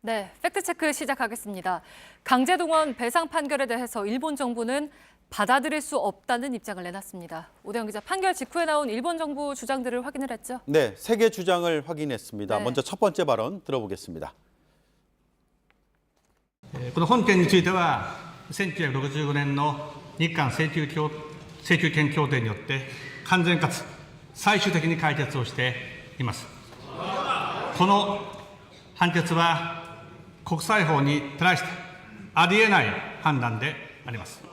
네, 팩트체크 시작하겠습니다. 강제동원 배상 판결에 대해서 일본 정부는 받아들일 수 없다는 입장을 내놨습니다. 오대영 기자, 판결 직후에 나온 일본 정부 주장들을 확인을 했죠? 네, 세 개 주장을 확인했습니다. 네. 먼저 첫 번째 발언 들어보겠습니다. この本件については1965年の日韓請求権協定によって完全かつ最終的に解決をしています。この判決は国際法に照らしてありえない判断であります。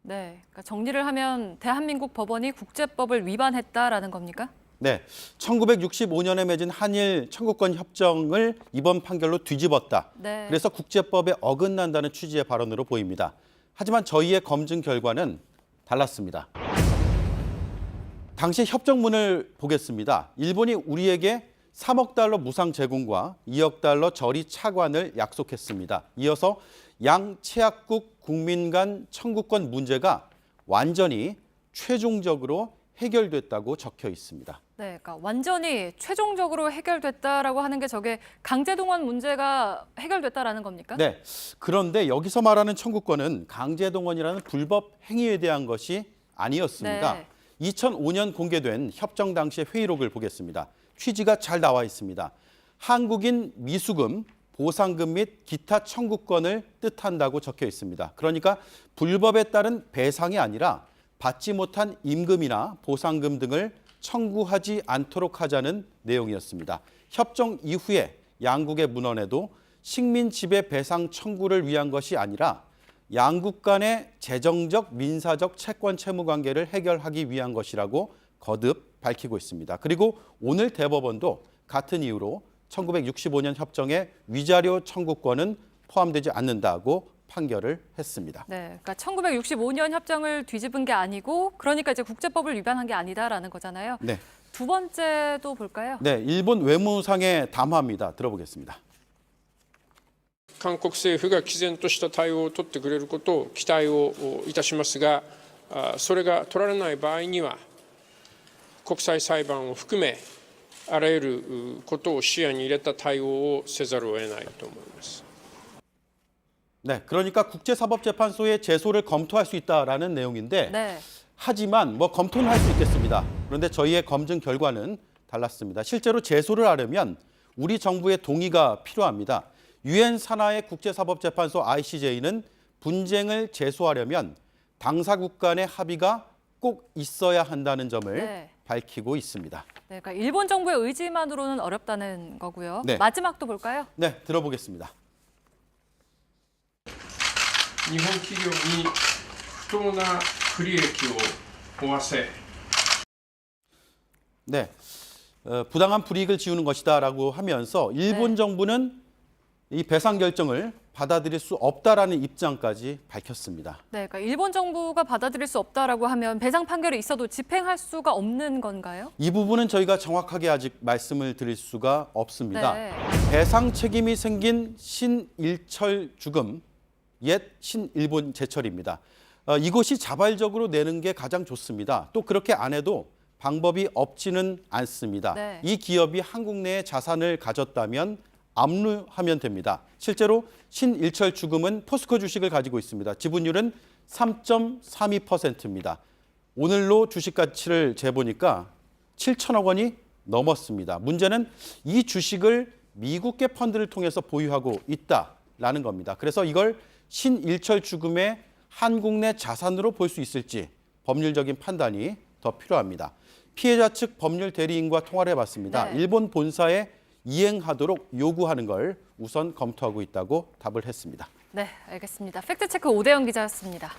네, 그러니까 정리를 하면 대한민국 법원이 국제법을 위반했다라는 겁니까? 네, 1965년에 맺은 한일 청구권 협정을 이번 판결로 뒤집었다. 네. 그래서 국제법에 어긋난다는 취지의 발언으로 보입니다. 하지만 저희의 검증 결과는 달랐습니다. 당시 협정문을 보겠습니다. 일본이 우리에게 3억 달러 무상 제공과 2억 달러 저리 차관을 약속했습니다. 이어서 양 채약국 국민 간 청구권 문제가 완전히 최종적으로 해결됐다고 적혀 있습니다. 네, 그러니까 완전히 최종적으로 해결됐다라고 하는 게 저게 강제동원 문제가 해결됐다라는 겁니까? 네, 그런데 여기서 말하는 청구권은 강제동원이라는 불법 행위에 대한 것이 아니었습니다. 네. 2005년 공개된 협정 당시의 회의록을 보겠습니다. 취지가 잘 나와 있습니다. 한국인 미수금, 보상금 및 기타 청구권을 뜻한다고 적혀 있습니다. 그러니까 불법에 따른 배상이 아니라 받지 못한 임금이나 보상금 등을 청구하지 않도록 하자는 내용이었습니다. 협정 이후에 양국의 문헌에도 식민 지배 배상 청구를 위한 것이 아니라 양국 간의 재정적, 민사적 채권 채무 관계를 해결하기 위한 것이라고 거듭 밝히고 있습니다. 그리고 오늘 대법원도 같은 이유로 1965년 협정에 위자료 청구권은 포함되지 않는다고 판결을 했습니다. 네, 그러니까 1965년 협정을 뒤집은 게 아니고 그러니까 이제 국제법을 위반한 게 아니다라는 거잖아요. 네. 두 번째도 볼까요? 네, 일본 외무상의 담화입니다. 들어보겠습니다. 韓国政府が毅然とした対応を取ってくれることを期待をいたしますが、それが取られない場合には国際裁判を含めあらゆることを視野に入れた対応をせざるを得ないと思います。 네, 그러니까 국제사법재판소에 제소를 검토할 수 있다라는 내용인데 네. 하지만 검토는 할 수 있겠습니다. 그런데 저희의 검증 결과는 달랐습니다. 실제로 제소를 하려면 우리 정부의 동의가 필요합니다. 유엔 산하의 국제사법재판소 ICJ는 분쟁을 제소하려면 당사국 간의 합의가 꼭 있어야 한다는 점을 네. 밝히고 있습니다. 네, 그러니까 일본 정부의 의지만으로는 어렵다는 거고요. 네. 마지막도 볼까요? 네, 들어보겠습니다. 日本企業に不当な不利益を負わせ 네, 부당한 불이익을 지우는 것이다라고 하면서 일본 네. 정부는 이 배상 결정을 받아들일 수 없다라는 입장까지 밝혔습니다. 네, 그러니까 일본 정부가 받아들일 수 없다라고 하면 배상 판결이 있어도 집행할 수가 없는 건가요? 이 부분은 저희가 정확하게 아직 말씀을 드릴 수가 없습니다. 네. 배상 책임이 생긴 신일철 주금, 옛 신일본 제철입니다. 이것이 자발적으로 내는 게 가장 좋습니다. 또 그렇게 안 해도 방법이 없지는 않습니다. 네. 이 기업이 한국 내에 자산을 가졌다면 압류하면 됩니다. 실제로 신일철 주금은 포스코 주식을 가지고 있습니다. 지분율은 3.32%입니다. 오늘로 주식 가치를 재보니까 7천억 원이 넘었습니다. 문제는 이 주식을 미국계 펀드를 통해서 보유하고 있다라는 겁니다. 그래서 이걸 신일철 주금의 한국 내 자산으로 볼 수 있을지 법률적인 판단이 더 필요합니다. 피해자 측 법률 대리인과 통화를 해봤습니다. 네. 일본 본사에 이행하도록 요구하는 걸 우선 검토하고 있다고 답을 했습니다. 네, 알겠습니다. 팩트체크 오대영 기자였습니다.